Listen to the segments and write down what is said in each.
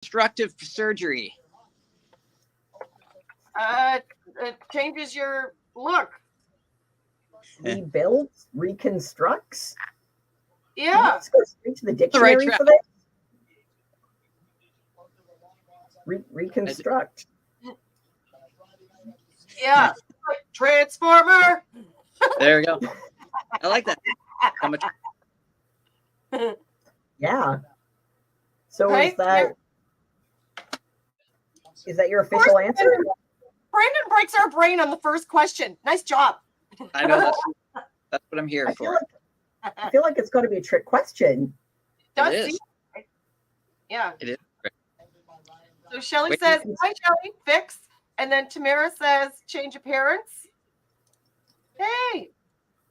reconstructive surgery? It changes your look. Rebuilds, reconstructs. Yeah. Let's go straight to the dictionary for this. Reconstruct. Yeah. Transformer. There we go. I like that. Yeah. So Right? Is that your official answer? Brandon breaks our brain on the first question. Nice job. I know that's what I'm here for. I feel like it's got to be a trick question. Does it is. Yeah. It is. So Shelly says, "Hi, Shelly, fix," and then Tamara says, "Change appearance." Hey.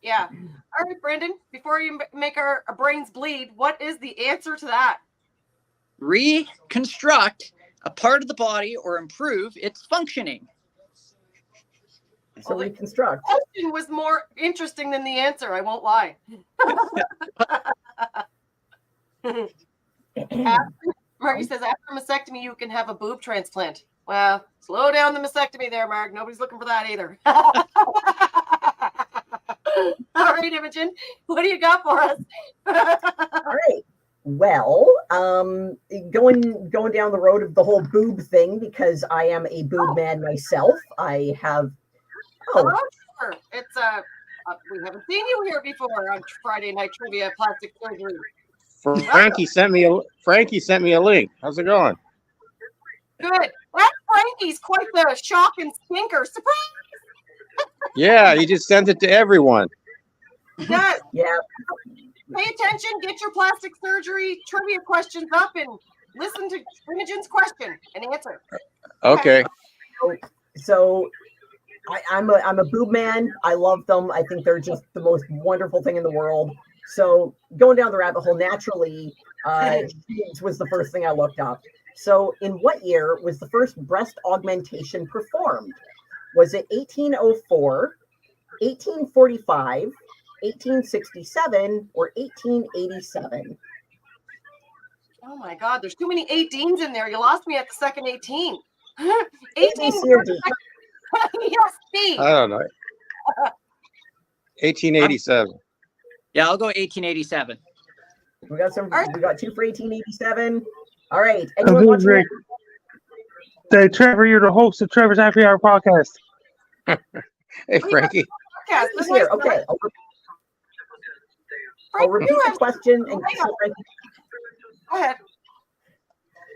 Yeah. All right, Brandon. Before you make our brains bleed, what is the answer to that? Reconstruct a part of the body or improve its functioning. So reconstruct. The question was more interesting than the answer. I won't lie. Margie says, after mastectomy, you can have a boob transplant. Well, slow down the mastectomy there, Mark. Nobody's looking for that either. All right, Imogen, what do you got for us? All right. Well, going down the road of the whole boob thing, because I am a boob man myself. I have. Oh, sure. It's we haven't seen you here before on Friday Night Trivia Plastic Surgery. Frankie sent me a link. How's it going? Good. Well, Frankie's quite the shock and stinker. Surprise! Yeah, he just sent it to everyone. Yes. Yeah. Pay attention, get your plastic surgery trivia questions up, and listen to Imogen's question and answer. Okay. So I'm a boob man. I love them. I think they're just the most wonderful thing in the world. So going down the rabbit hole naturally, was the first thing I looked up. So in what year was the first breast augmentation performed? Was it 1804, 1845, 1867, or 1887? Oh my God, there's too many 18s in there. You lost me at the second 18. 18 or D? Yes, D. I don't know. 1887. Yeah, I'll go 1887. We got two for 1887. All right. Anyone watching? Hey, Trevor, you're the host of Trevor's Happy Hour podcast. Hey, Frankie. Here. Okay. I'll repeat the question and go ahead.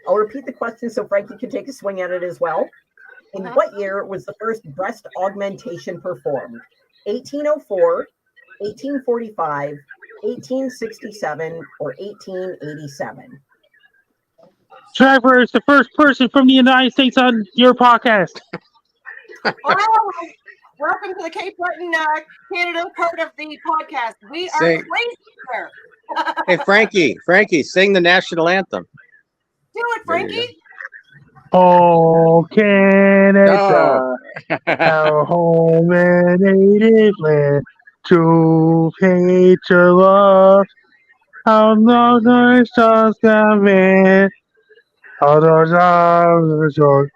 I'll repeat the question so Frankie can take a swing at it as well. In what year was the first breast augmentation performed? 1804, 1845, 1867, or 1887? Trevor is the first person from the United States on your podcast. Welcome to the Cape Breton, Canada part of the podcast. We are Say- crazy here. Hey, Frankie, sing the national anthem. Do it, Frankie. Oh, Canada, our home and native land, true patriot love, how long our stars come in. All those hours are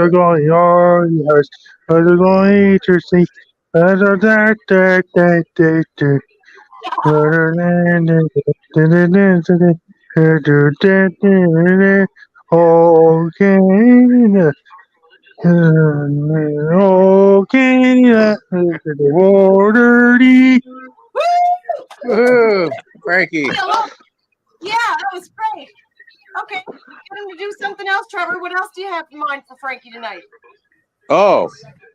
going yours, are going to see. Oh, Canada. Oh, Canada. The water deep. Woo! Frankie. Yeah, that was great. Okay, get him to do something else, Trevor. What else do you have in mind for Frankie tonight? Oh,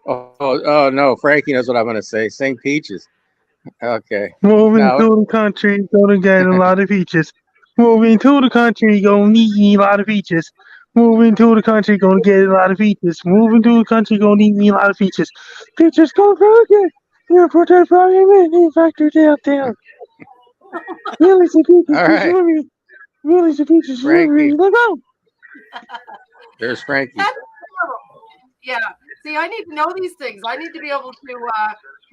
no, Frankie knows what I'm going to say. Sing Peaches. Okay. Moving to the country, gonna get a lot of peaches. Moving to the country, gonna need a lot of peaches. Moving to the country, gonna get a lot of peaches. Moving to the country, gonna need me a lot of peaches. Peaches go broken. You're for the problem factor downtown. Really, some peaches. All right. Really, some peaches. Frankie. Let's go. There's Frankie. Yeah. See, I need to know these things. I need to be able to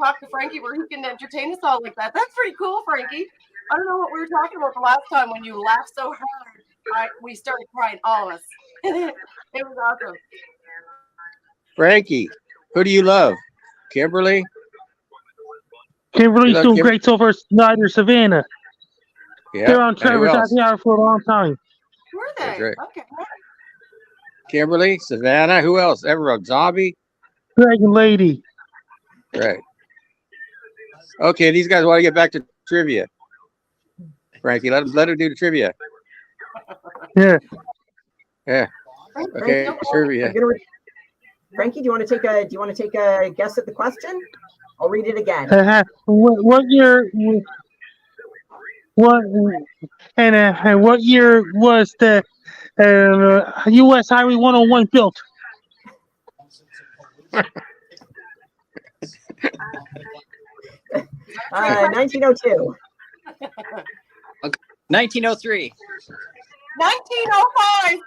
talk to Frankie where he can entertain us all like that. That's pretty cool, Frankie. I don't know what we were talking about the last time when you laughed so hard. We started crying, all of us. It was awesome. Frankie, who do you love? Kimberly? Kimberly's Hello, doing Kim- great so far. Snyder, Savannah. Yeah. They're on and who Trevor's else? Happy Hour for a long time. Were That's they? right. Okay. Kimberly, Savannah, who else? Everyone. Zombie? Dragon Lady. Right. Okay, these guys want to get back to trivia. Frankie, let him do the trivia. Yeah. Yeah. Okay, Frankie, trivia. I'm gonna Frankie, do you want to take a guess at the question? I'll read it again. What year? What and what year was the U.S. Highway 101 built? 1902. 1903. 1905.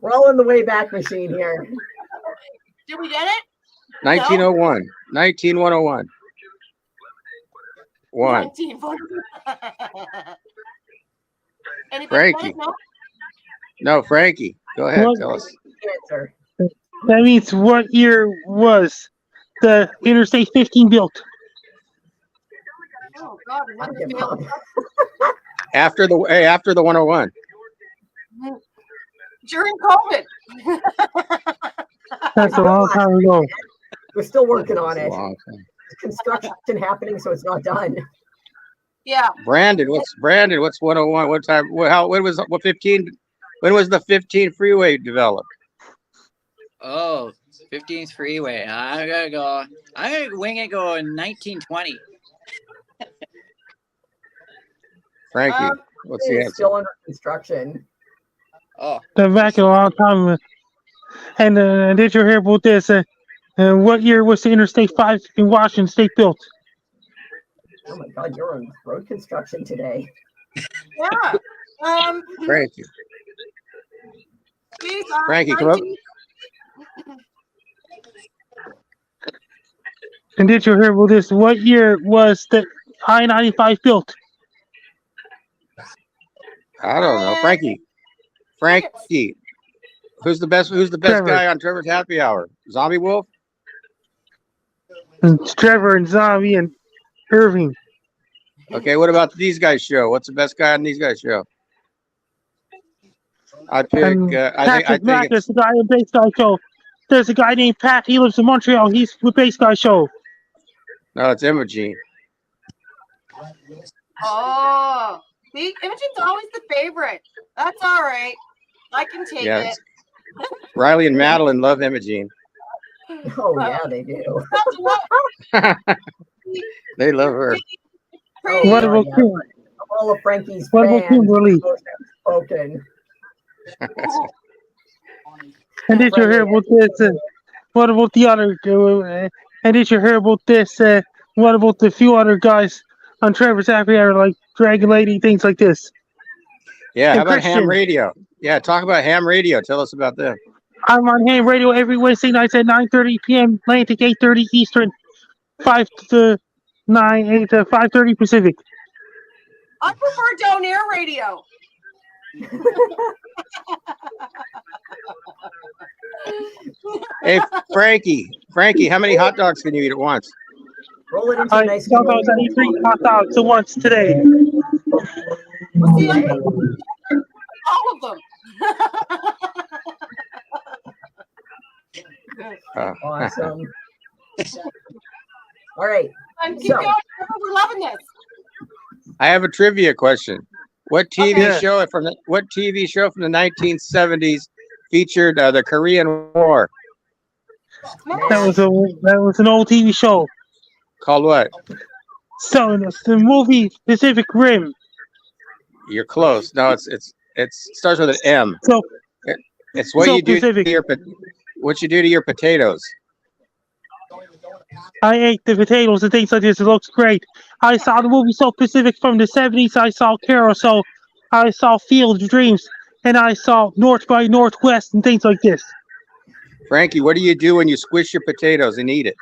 We're all in the way back machine here. Did we get it? 1901. 19101. One. 1940. Anybody Frankie. get it? No? No, Frankie. Go ahead. What? Tell us. Answer. That means what year was the Interstate 15 built? Oh God, I'll another give failed. up. After the 101. During COVID. That's a long time ago. We're still working on That's a it. long time. Construction happening, so it's not done. Yeah. Brandon, what's 101? What time? What 15? When was the 15 freeway developed? Oh, 15th freeway. I'm gonna wing it. Go in 1920. Frankie, what's the It's answer? still under construction. Oh, They're back a long time. And did you hear about this? What year was the Interstate 5 in Washington State built? Oh my God, you're on road construction today. Yeah. Frankie. Geez, Frankie, come up. 19 And did you hear about this? What year was the I-95 built? I don't know. Frankie. Who's the best Trevor. guy on Trevor's Happy Hour? Zombie Wolf? It's Trevor and Zombie and Irving. Okay, what about these guys' show? What's the best guy on these guys' show? I pick. And I Patrick think Mack it's is the guy in Base Guy Show. There's a guy named Pat. He lives in Montreal. He's with Base Guy Show. no, it's Imogene. Oh, see, Imogene's always the favorite. That's all right. I can take Yes. it. Riley and Madeline love Imogene. Oh yeah, they do. That's what They love her. pretty. What about yeah. Kim? All of Frankie's What about fans Kimberly? most have spoken. And did you hear about this? What about the other? And did you hear about this? What about the few other guys on Trevor's Happy Hour, like Dragon Lady, things like this? Yeah, And how about Ham Christian. Radio? Yeah, talk about Ham Radio. Tell us about them. I'm on Ham Radio every Wednesday nights at 9:30 p.m. Atlantic, 8:30 Eastern, 5 to 9, 8 to 5:30 Pacific. I prefer down air radio. Hey, Frankie, how many hot dogs can you eat at once? Roll it into a I nice. sometimes I eat 3 hot dogs at once today. See, I all of them. Awesome. All right. And keep So- going. We're loving this. I have a trivia question. What TV Okay. show from the 1970s featured the Korean War? That was an old TV show. Called what? So it's the movie Pacific Rim. You're close. No, it starts with an M. So It's what So you do Pacific. to your potatoes. I ate the potatoes and things like this. It looks great. I saw the movie So Pacific from the 70s. I saw Carousel. I saw Field of Dreams. And I saw North by Northwest and things like this. Frankie, what do you do when you squish your potatoes and eat it?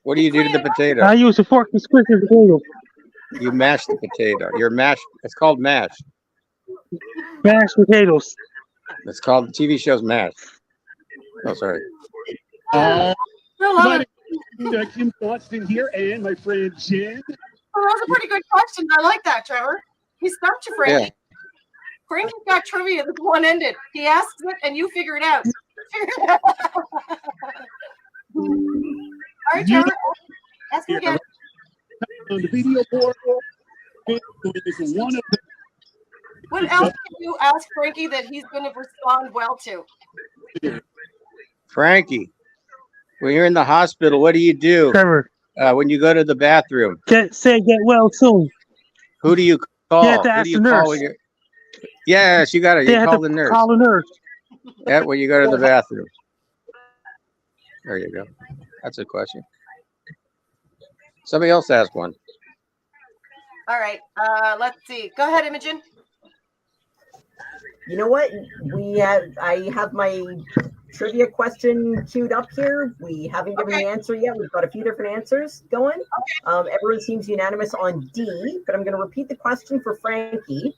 What do you do to the potato? I use a fork to squish the potato. You mash the potato. You're mashed. It's called mash. Mashed potatoes. It's called the TV show's mash. Oh, sorry. I love it. Kim Boston here, and my friend Jen. Oh, those are pretty good questions. I like that, Trevor. He stumped you, Frankie. Yeah. Frankie's got trivia that's one-ended. He asks it, and you figure it out. All right, Trevor. Ask him again. On the video portal. Is one of the What else can you ask Frankie that he's going to respond well to? Frankie, when you're in the hospital, what do you do Trevor, when you go to the bathroom? get well soon. Who do you call? You have to Who ask do you the call nurse. when you're... Yes, you got it. They You have call to the nurse. call the nurse. Yeah, when you go to the bathroom. There you go. That's a question. Somebody else ask one. All right. Let's see. Go ahead, Imogen. You know what? I have my trivia question queued up here. We haven't given the answer yet. We've got a few different answers going. Everyone seems unanimous on D, but I'm going to repeat the question for Frankie.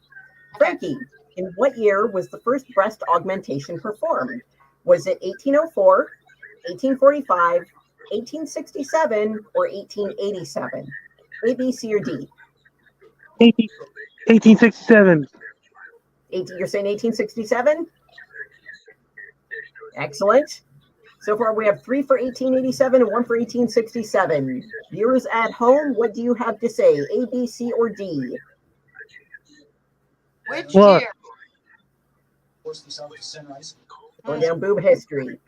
Frankie, in what year was the first breast augmentation performed? Was it 1804, 1845, 1867, or 1887? A, B, C, or D? 1867. You're saying 1867? Excellent. So far, we have 3 for 1887 and 1 for 1867. Viewers at home, what do you have to say? A, B, C, or D? Which What? year? Going down boob history.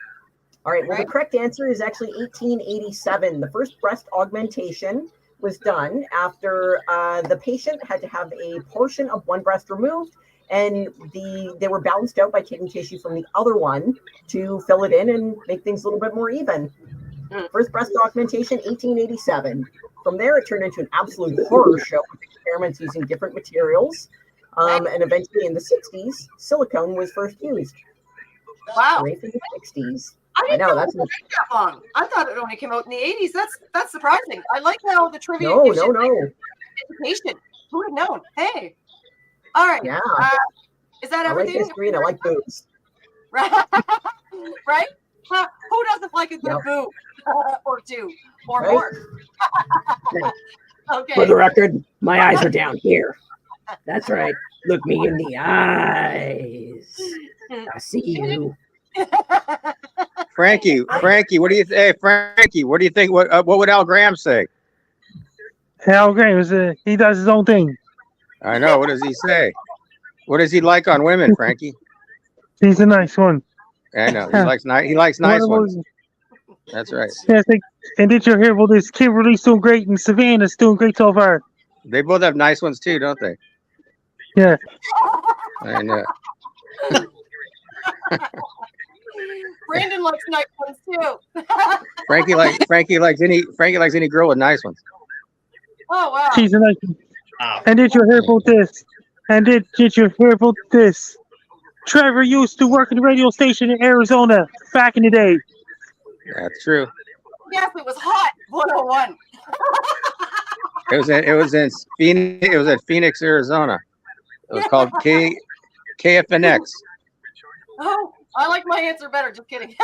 All right, well, the correct answer is actually 1887. The first breast augmentation was done after the patient had to have a portion of one breast removed, and they were balanced out by taking tissue from the other one to fill it in and make things a little bit more even. First breast augmentation, 1887. From there, it turned into an absolute horror show with experiments using different materials. And eventually in the 60s, silicone was first used. Wow. Right from the 60s. I didn't I know, know that's it was that long. I thought it only came out in the 80s. That's surprising. I like how the trivia No. education. Who would have known? Hey. All right. Yeah. Is that I like everything? history and I like boobs. Right? Right? Huh, who doesn't like a good Yep. boob? Or two. Or Right? more. Okay. For the record, my eyes are down here. That's right. Look me in the eyes. I see you. Frankie, what do you Hey, Frankie, what do you think? What would Al Graham say? Al Graham, he does his own thing. I know. What does he say? What does he like on women, Frankie? He's a nice one. I know. He likes nice ones. That's right. Yeah, and did you hear about this? Kimberly's doing great and Savannah's doing great so far. They both have nice ones too, don't they? Yeah. I know. Brandon likes nice ones too. Frankie likes any girl with nice ones. Oh wow. She's a nice one. And did you hear about this? And did you hear about this? Trevor used to work in the radio station in Arizona back in the day. That's true. Yes, it was hot. 101. It was in Phoenix. It was at Phoenix, Arizona. It was called KFNX. Oh, I like my answer better. Just kidding.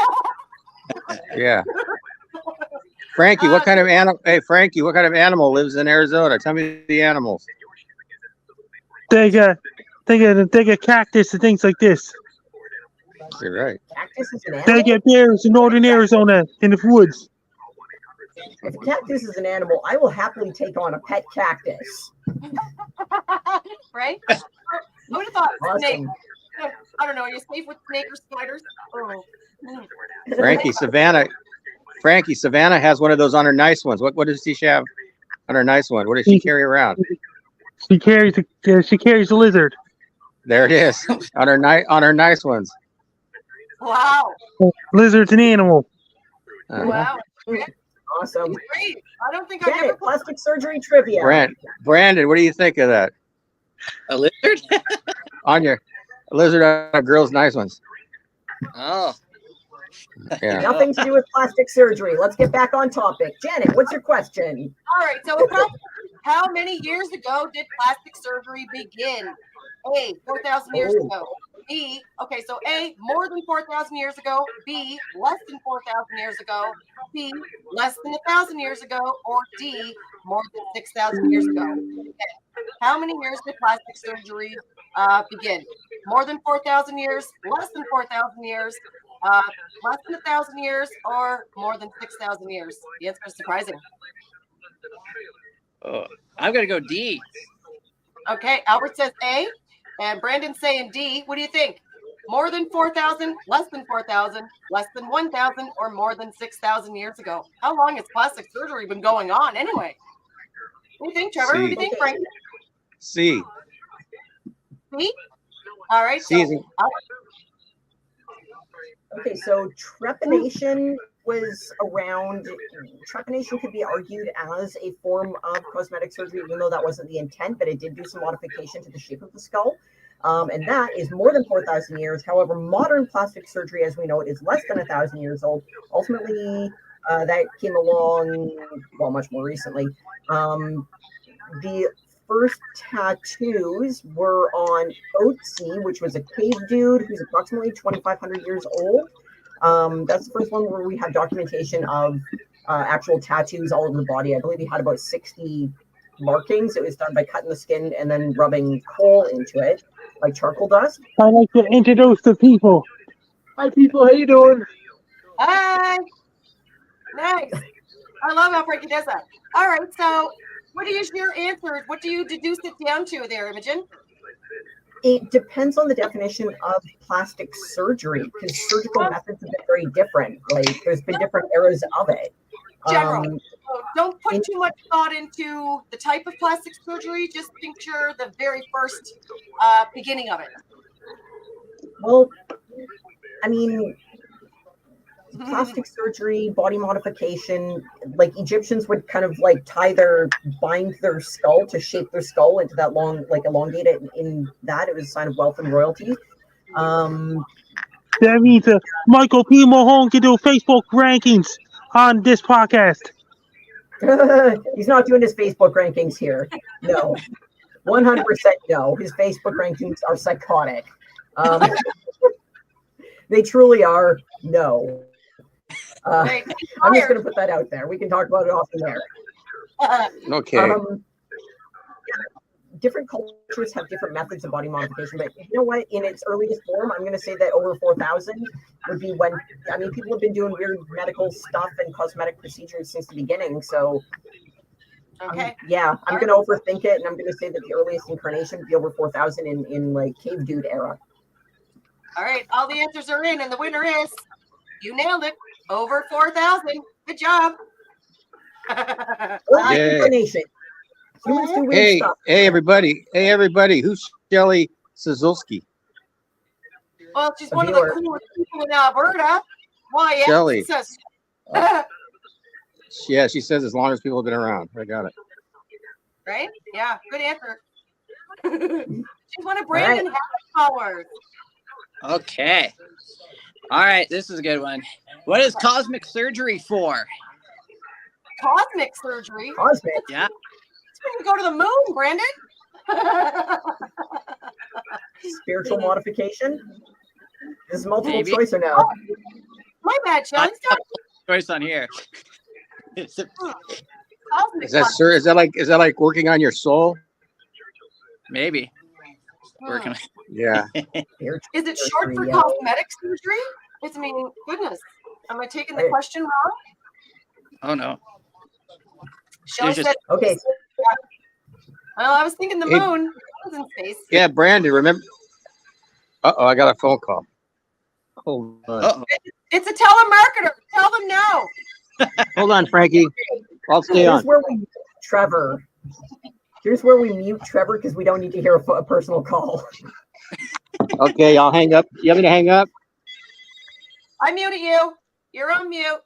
Yeah. Frankie, what kind of animal? Hey, Frankie, what kind of animal lives in Arizona? Tell me the animals. They got cactus and things like this. You're right. Cactus is an They animal? get bears in northern Arizona in the woods. If a cactus is an animal, I will happily take on a pet cactus. Right? Who would have thought snake? Awesome. I don't know. Are you safe with snake or spiders? Oh. Frankie, Savannah has one of those on her nice ones. What does she have on her nice one? What does she carry around? She carries a lizard. There it is on her nice ones. Wow. Lizard's an animal. Wow. Awesome. Great. I don't think I've ever Janet, plastic surgery trivia. Brandon, what do you think of that? A lizard? On your lizard on a girl's nice ones. Oh. Yeah. Nothing to do with plastic surgery. Let's get back on topic. Janet, what's your question? All right. So a plastic How many years ago did plastic surgery begin? A, 4,000 years ago. B, okay, so A, more than 4,000 years ago. B, less than 4,000 years ago. C, less than 1,000 years ago. Or D, more than 6,000 years ago. Okay. How many years did plastic surgery begin? More than 4,000 years, less than 4,000 years, less than 1,000 years, or more than 6,000 years? The answer is surprising. Oh, I'm gonna go D. Okay, Albert says A, and Brandon's saying D. What do you think? More than 4,000, less than 4,000, less than 1,000, or more than 6,000 years ago? How long has plastic surgery been going on anyway? What do you think, Trevor? What do you think, Frank? C. C? All right. C is Okay, so trepanation was around. Trepanation could be argued as a form of cosmetic surgery, even though that wasn't the intent, but it did do some modification to the shape of the skull. And that is more than 4,000 years. However, modern plastic surgery, as we know it, is less than 1,000 years old. Ultimately, that came along, well, much more recently. The first tattoos were on Otzi, which was a cave dude who's approximately 2,500 years old. That's the first one where we have documentation of actual tattoos all over the body. I believe he had about 60 markings. It was done by cutting the skin and then rubbing coal into it, like charcoal dust. I'd like to introduce the people. Hi, people. How you doing? Hi. Nice. I love how Frankie does that. All right, so what is your answer? What do you deduce it down to there, Imogen? It depends on the definition of plastic surgery, because surgical methods have been very different. Like, there's been different eras of it. General. So don't put too much thought into the type of plastic surgery. Just picture the very first beginning of it. Well, I mean, plastic surgery, body modification, like Egyptians would kind of like bind their skull to shape their skull into that long, like elongate it in that. It was a sign of wealth and royalty. That means Michael P. Mahone can do Facebook rankings on this podcast. He's not doing his Facebook rankings here. No, 100% no. His Facebook rankings are psychotic. They truly are. No. I'm just going to put that out there. We can talk about it off the air. okay. Different cultures have different methods of body modification, but you know what? In its earliest form, I'm going to say that over 4,000 would be when, I mean, people have been doing weird medical stuff and cosmetic procedures since the beginning. So, okay. I'm going to overthink it, and I'm going to say that the earliest incarnation would be over 4,000 in like cave dude era. All right, all the answers are in, and the winner is, you nailed it, over 4,000. Good job. Earliest incarnation. Humans do weird stuff. Hey, everybody. Who's Shelly Szulski? Well, she's one of the coolest people in Alberta. Why, yeah. Shelly. Yeah, she says as long as people have been around. I got it. Right? Yeah, good answer. She's one of Brandon Habit followers. Okay. All right, this is a good one. What is cosmic surgery for? Cosmic surgery? Cosmic? Yeah. It's when you go to the moon, Brandon. Spiritual modification? This is multiple Maybe. choice or no? My bad, Sean. Choice on here. Cosmic Is that like working on your soul? Maybe. Working. Yeah. Is it short for cosmetic surgery? It's meaning, goodness. Am I taking the question wrong? Oh no. Shelley said, okay. Well, I was thinking the moon. I was in space. Yeah, Brandon, remember? I got a phone call. Hold on. It's a telemarketer. Tell them no. Hold on, Frankie. I'll stay on. Here's where we mute Trevor. Here's where we mute Trevor because we don't need to hear a personal call. Okay, I'll hang up. You want me to hang up? I muted you. You're on mute.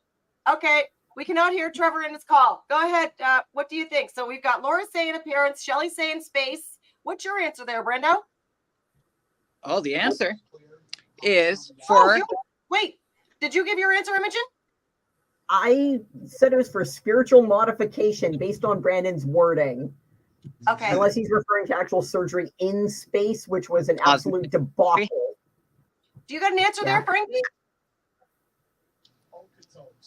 Okay. We cannot hear Trevor in his call. Go ahead. What do you think? So we've got Laura saying appearance, Shelly saying space. What's your answer there, Brendo? Oh, the answer is for... Wait, did you give your answer, Imogen? I said it was for spiritual modification based on Brandon's wording. Okay. Unless he's referring to actual surgery in space, which was an absolute debacle. Do you got an answer there, Frankie?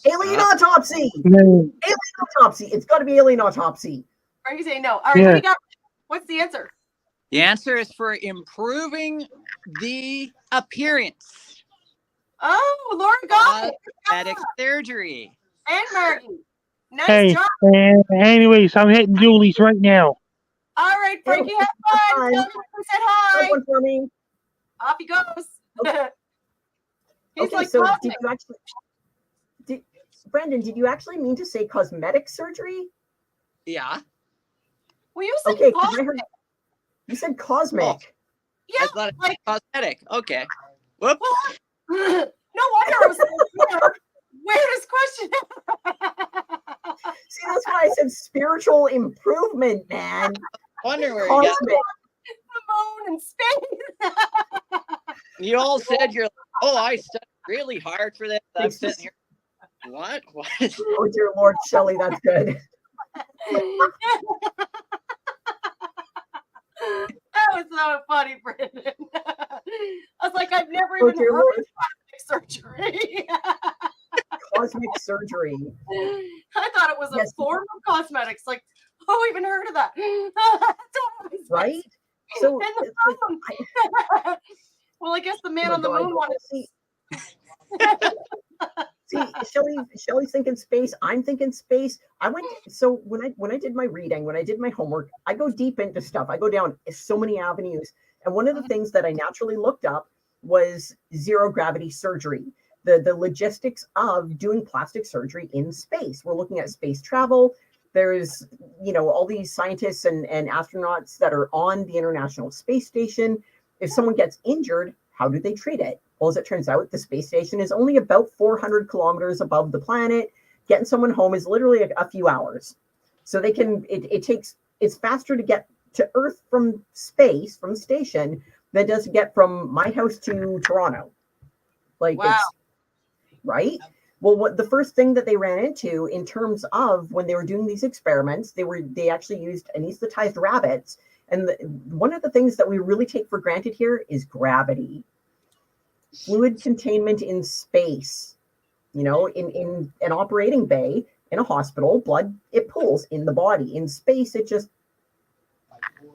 Alien autopsy. No. Alien autopsy. It's got to be alien autopsy. Frankie's saying no. All right, Yeah. what do you got? What's the answer? The answer is for improving the appearance. Oh, Lauren got it. Cosmetic surgery. And Margie. Nice Hey, job. anyways, I'm hitting Julie's right now. All right, Frankie, have fun. Tell him we said Have hi. one for me. Off he goes. He's Okay, like, so cosmic. did you actually, Brandon, did you actually mean to say cosmetic surgery? Yeah. Well, you said Okay, 'cause I cosmic. heard you said cosmic. Yeah, I thought it was like, cosmetic. Okay. Whoops. no wonder I was like, weirdest question. See, that's why I said spiritual improvement, man. Wonder where you got. Cosmic. The moon and space. You all said you're like, oh, I studied really hard for this. I'm sitting here. What? What? Oh dear Lord, Shelley, that's good. That was so funny, Brandon. I was like, I've never Oh even dear heard Lord, of plastic surgery. cosmic surgery. I thought it was a Yes. form of cosmetics. Like, who even heard of that? Totally Right? So, And the it's like, moon. Well, I guess the man oh on the my moon God. wanted. See, Shelley's thinking space. I'm thinking space. So when I did my reading, when I did my homework, I go deep into stuff. I go down so many avenues. And one of the things that I naturally looked up was zero gravity surgery, the logistics of doing plastic surgery in space. We're looking at space travel. There's, all these scientists and astronauts that are on the International Space Station. If someone gets injured, how do they treat it? Well, as it turns out, the space station is only about 400 kilometers above the planet. Getting someone home is literally a few hours. So they can, it's faster to get to Earth from space, from the station, than it does to get from my house to Toronto. Like, Wow. Right? Well, the first thing that they ran into in terms of when they were doing these experiments, they actually used anesthetized rabbits. And one of the things that we really take for granted here is gravity. Fluid containment in space, in an operating bay, in a hospital, blood, it pools in the body. In space, it just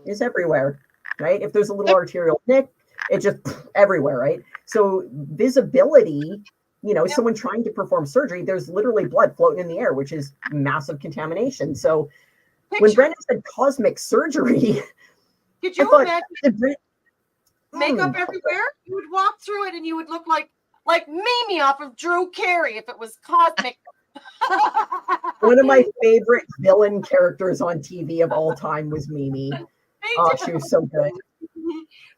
is everywhere, right? If there's a little arterial nick, it just everywhere, right? So visibility, someone trying to perform surgery, there's literally blood floating in the air, which is massive contamination. So when Brendan said cosmic surgery, Could you I imagine thought, makeup everywhere? You would walk through it and you would look like Mimi off of Drew Carey if it was cosmic. one of my favorite villain characters on TV of all time was Mimi. Oh, she was so good.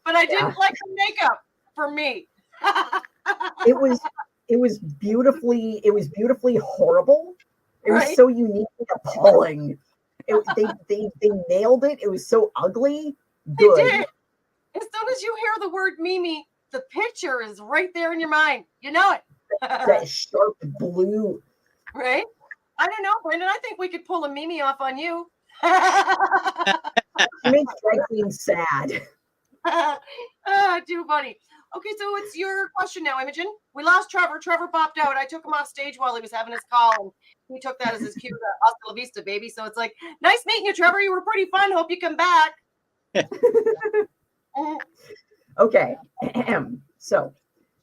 But I didn't like the makeup for me. It was beautifully horrible. It was Right? so uniquely appalling. They nailed it. It was so ugly. They Good. did. As soon as you hear the word Mimi, the picture is right there in your mind. You know it. That sharp blue. Right? I don't know, Brendan. I think we could pull a Mimi off on you. She makes drag queens sad. Too funny. Okay, so it's your question now, Imogen. We lost Trevor. Trevor popped out. I took him off stage while he was having his call, and he took that as his cue to hasta la vista, baby. So it's like, nice meeting you, Trevor. You were pretty fun. Hope you come back. Okay. So,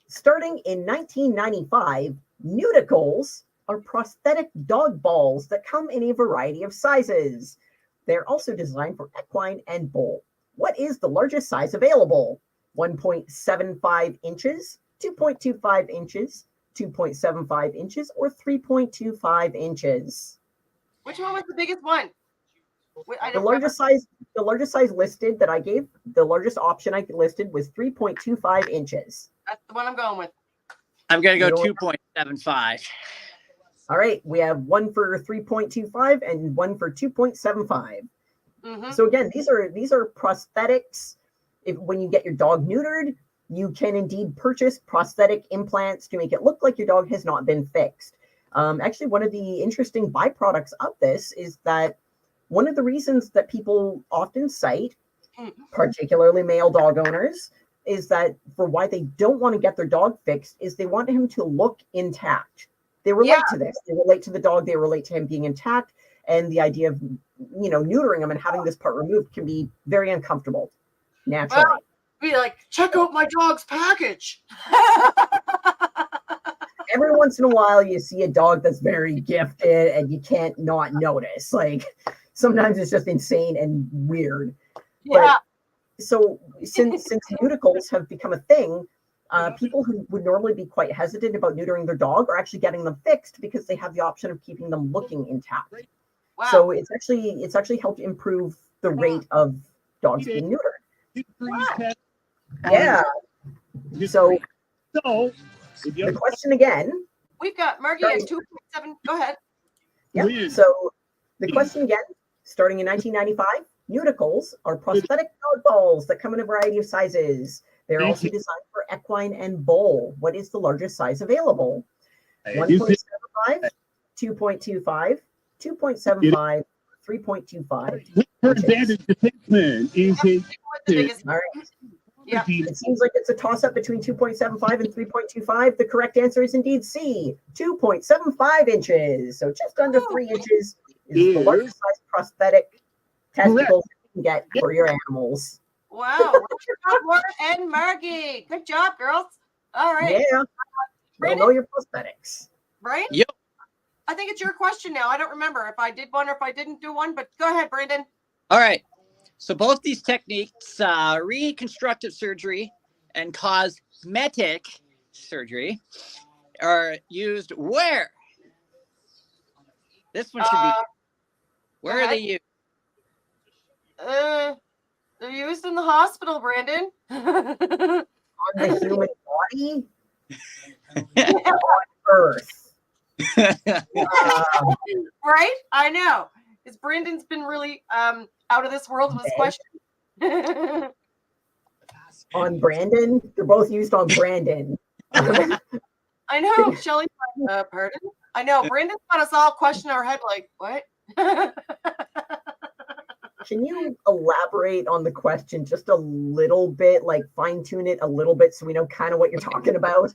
starting in 1995, nudicles are prosthetic dog balls that come in a variety of sizes. They're also designed for equine and bull. What is the largest size available? 1.75 inches, 2.25 inches, 2.75 inches, or 3.25 inches? Which one was the biggest one? I The don't largest size listed that I gave, the largest option I listed was 3.25 inches. That's the one I'm going with. I'm going to You go know 2.75. All right, we have one for 3.25 and one for 2.75. Mm-hmm. So again, these are prosthetics. When you get your dog neutered, you can indeed purchase prosthetic implants to make it look like your dog has not been fixed. Actually, one of the interesting byproducts of this is that one of the reasons that people often cite, particularly male dog owners, is that for why they don't want to get their dog fixed is they want him to look intact. They relate to this. They relate to the dog. They relate to him being intact. And the idea of, neutering him and having this part removed can be very uncomfortable, naturally. Well, be like, check out my dog's package. Every once in a while, you see a dog that's very gifted and you can't not notice. Like, sometimes it's just insane and weird. Yeah. But, so since neuticles have become a thing, people who would normally be quite hesitant about neutering their dog are actually getting them fixed because they have the option of keeping them looking intact. Wow. So it's actually helped improve the rate of dogs being neutered. Wow. Yeah. So So, the question again. We've got Margie at 2.7. Go ahead. Yeah. So the question again, starting in 1995, neuticles are prosthetic dog balls that come in a variety of sizes. They're also designed for equine and bull. What is the largest size available? 1.75, 2.25, 2.75, 3.25. her advantage defenseman is a The biggest- All right. Yeah. It seems like it's a toss-up between 2.75 and 3.25. The correct answer is indeed C, 2.75 inches. So just under 3 inches is the largest size prosthetic testicles you can get for your animals. Wow. Good job, Laura and Margie. Good job, girls. All right. Yeah. You'll know your prosthetics. Right? Yep. I think it's your question now. I don't remember if I did one or if I didn't do one, but go ahead, Brandon. All right. So both these techniques, reconstructive surgery and cosmetic surgery, are used where? This one should be. Where are they used? They're used in the hospital, Brandon. On the human body? On Earth. Right? I know. Because Brandon's been really out of this world with his question. On Brandon? They're both used on Brandon. I know. Shelly, pardon? I know. Brandon's got us all questioning our head like, what? Can you elaborate on the question just a little bit, like fine tune it a little bit so we know kind of what you're talking about?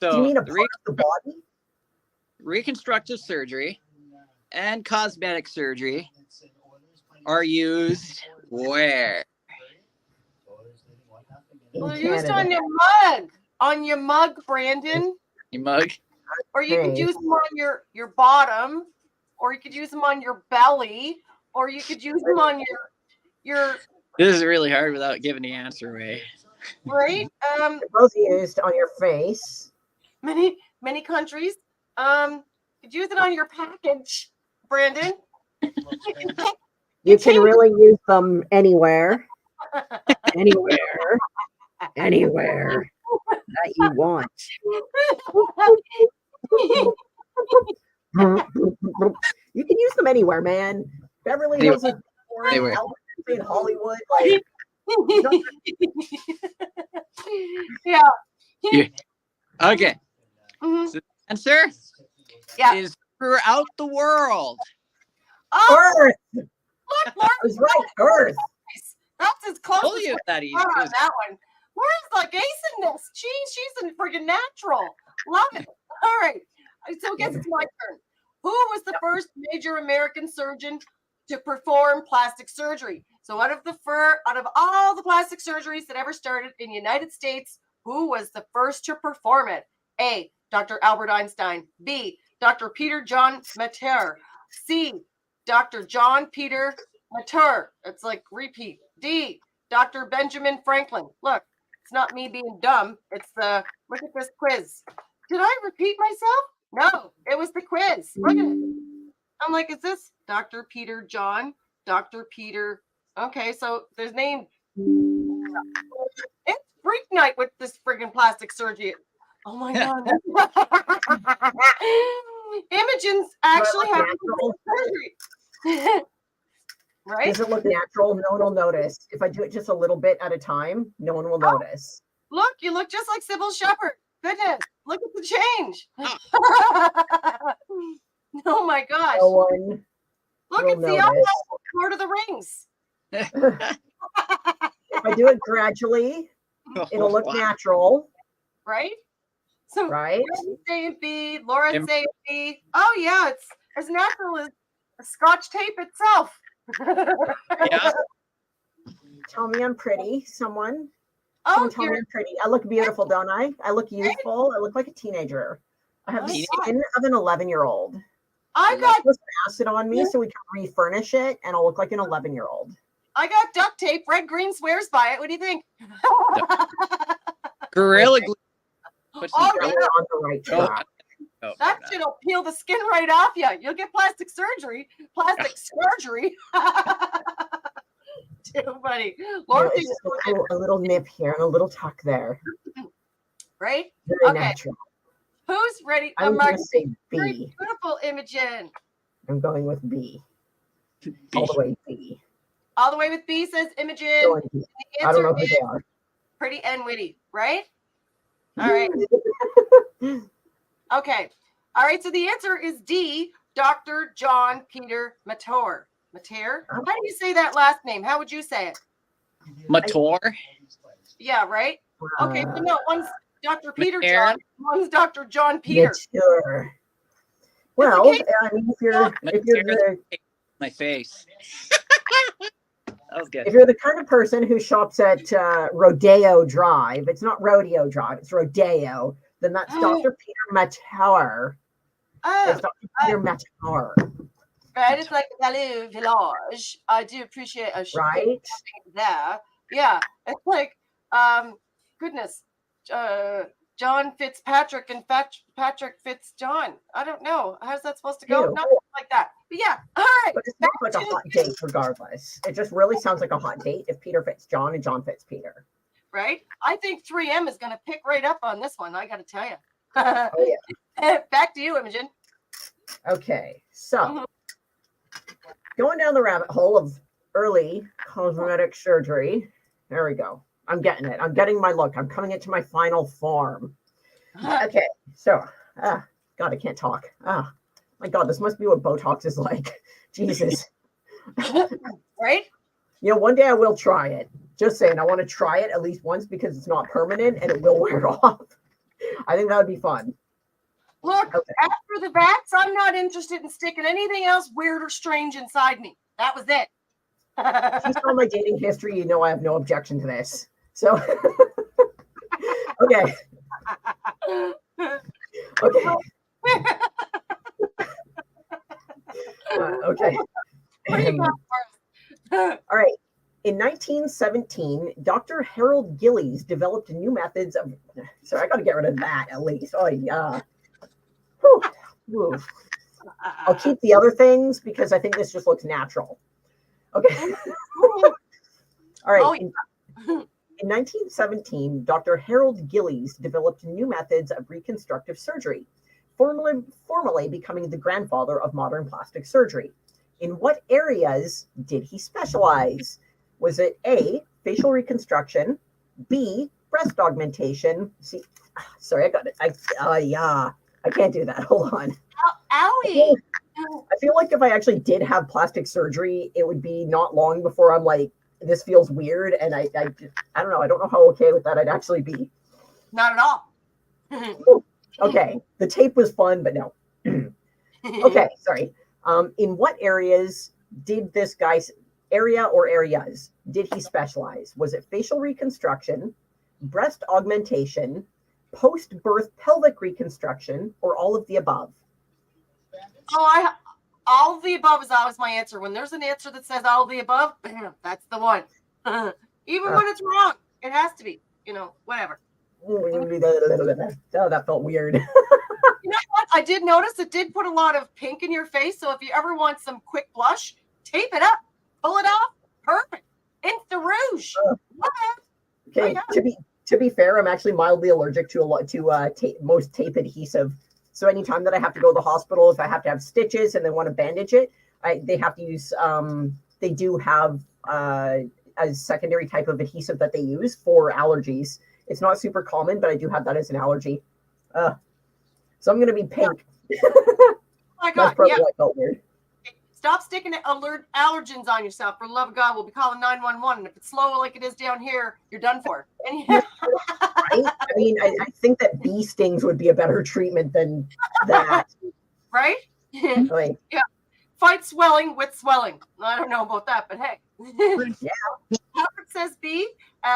So Do you mean a part of the body? reconstructive surgery and cosmetic surgery are used where? In Well, used Canada. on your mug. On your mug, Brandon. You mug? Or you could Okay. use them on your bottom, or you could use them on your belly, or you could use them on your This is really hard without giving the answer away. right. They're both used on your face. Many countries. Could use it on your package, Brandon. You can really use them anywhere, anywhere that you want. You can use them anywhere, man. Beverly Hills, Anywhere. in Hollywood, like Yeah. Okay. Mhm. So the answer Yeah. is throughout the world. Oh, Earth. look, I was right, Earth. that's as close Told as you that easy. we are on that one. Laura's like acing this. She's a freaking natural. Love it. All right. So I guess it's my turn. Who was the first major American surgeon to perform plastic surgery? So out of all the plastic surgeries that ever started in the United States, who was the first to perform it? A, Dr. Albert Einstein. B, Dr. Peter John Mater. C, Dr. John Peter Mater. It's like repeat. D, Dr. Benjamin Franklin. Look, it's not me being dumb. It's look at this quiz. Did I repeat myself? No, it was the quiz. Look at it. I'm like, is this Dr. Peter John? Dr. Peter. Okay, so there's name. It's freak night with this friggin' plastic surgery. Oh my God. Imogen's actually Look having natural. surgery. Right? Does it look natural? No one will notice. If I do it just a little bit at a time, no one will notice. Look, you look just like Sybil Shepherd. Goodness, look at the change. Oh my gosh. No one. Look We'll at Theodo, notice. Lord of the Rings. If I do it gradually, it'll look Wow. natural, Right? So right? Brandy's saying B, Laura's Em- saying B. Oh yeah, it's as natural as a Scotch tape itself. Yeah. Tell me I'm pretty. Someone Oh, tell me you're I'm pretty. I look beautiful, don't I? I look youthful. I look like a teenager. I have the Teenager. skin of an 11-year-old. I got Put some acid on me so we can refurnish it, and I'll look like an 11-year-old. duct tape. Red Green swears by it. What do you think? Gorilla glue. Put some Oh, We're gorilla- on the right Oh, track. oh, That no. shit'll peel the skin right off you. You'll get plastic surgery. Plastic surgery. Too funny. Laura It's thinks just we're good, a little nip here and a little tuck there. right? Very Okay. natural. Who's ready? I'm Mark, going to say very B. beautiful Imogen. I'm going with B. All the way B. All the way with B says Imogen. Going B. The I don't answer know who is they are. pretty and witty, right? All right. Okay. All right. So the answer is D, Dr. John Peter Mator. Mater? How do you say that last name? How would you say it? Mator. Yeah, right? Okay. But no, one's Dr. Peter Mater. John, one's Dr. John Peter. Mature. Well, I mean, if you're Mature. My face. That was good. if you're the kind of person who shops at Rodeo Drive, it's not Rodeo Drive, it's Rodeo, then that's Dr. Peter Matar. Oh, It's Dr. Peter Matar, right. It's like Value Village. I do appreciate a right? there. Yeah. It's like, goodness, John Fitzpatrick and Patrick Fitzjohn. I don't know. How's that supposed to go? Ew. Not like that. But yeah. All right. But it sounds like a hot date regardless. It just really sounds like a hot date if Peter fits John and John fits Peter. Right. I think 3M is going to pick right up on this one. I got to tell you. Oh, yeah. Back to you, Imogen. Okay, so going down the rabbit hole of early cosmetic surgery. There we go. I'm getting it. I'm getting my look. I'm coming into my final form. Okay, so, God, I can't talk. My God, this must be what Botox is like. Jesus. Right. You know, one day I will try it. Just saying, I want to try it at least once because it's not permanent and it will wear off. I think that would be fun. Look, Okay. after the vax, I'm not interested in sticking anything else weird or strange inside me. That was it. If you saw my dating history, you know I have no objection to this. So, okay. Okay. Okay. What do you got first? All right. In 1917, Dr. Harold Gillies developed new methods of. Sorry, I got to get rid of that at least. Oh, yeah. Whew. Whew. I'll keep the other things because I think this just looks natural. Okay. All right. Oh, In 1917, Dr. Harold Gillies developed new methods of reconstructive surgery, formally becoming the grandfather of modern plastic surgery. In what areas did he specialize? Was it A, facial reconstruction, B, breast augmentation? See, sorry, I got it. I can't do that. Hold on. Owie. I feel like if I actually did have plastic surgery, it would be not long before I'm like, this feels weird, and I don't know. I don't know how okay with that I'd actually be. Not at all. Okay, the tape was fun, but no. Okay, sorry. In what areas did this guy's areas did he specialize? Was it facial reconstruction, breast augmentation, post-birth pelvic reconstruction, or all of the above? All of the above is always my answer. When there's an answer that says all of the above, bam, that's the one. Even when it's wrong, it has to be. Whatever. Oh, that felt weird. You know what? I did notice it did put a lot of pink in your face. So if you ever want some quick blush, tape it up, pull it off. Perfect. Insta rouge. Okay, to be fair, I'm actually mildly allergic to most tape adhesive. So anytime that I have to go to the hospital, if I have to have stitches and they want to bandage it, they have to use. They do have a secondary type of adhesive that they use for allergies. It's not super common, but I do have that as an allergy. So I'm going to be pink. Oh my That's God. probably Yeah. why I felt weird. Stop sticking allergens on yourself. For the love of God, we'll be calling 911. And if it's slow like it is down here, you're done for. And Right? I mean, I think that bee stings would be a better treatment than that. right? Like, Yeah. Fight swelling with swelling. I don't know about that, but hey. yeah. Albert says B.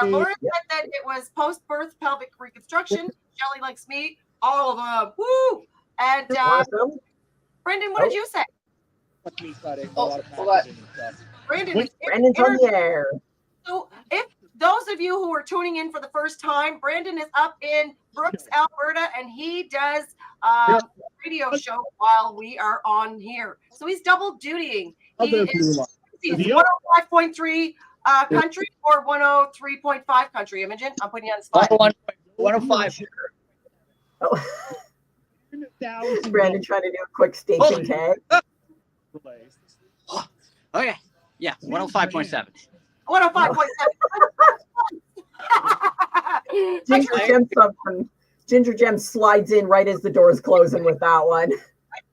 Laura said that it was post-birth pelvic reconstruction. Shelly likes me. All of them. Woo! And Awesome. Brendan, what did you say? Brendan, Brandon's on the air. so if those of you who are tuning in for the first time, Brandon is up in Brooks, Alberta, and he does a radio show while we are on here. So he's double dutying. He is 105.3 country or 103.5 country. Imogen, I'm putting you on the spot. 105. Oh. Brandon trying to do a quick station tag. Okay. Yeah, 105.7. 105.7. Ginger Gem slides in right as the door's closing with that one.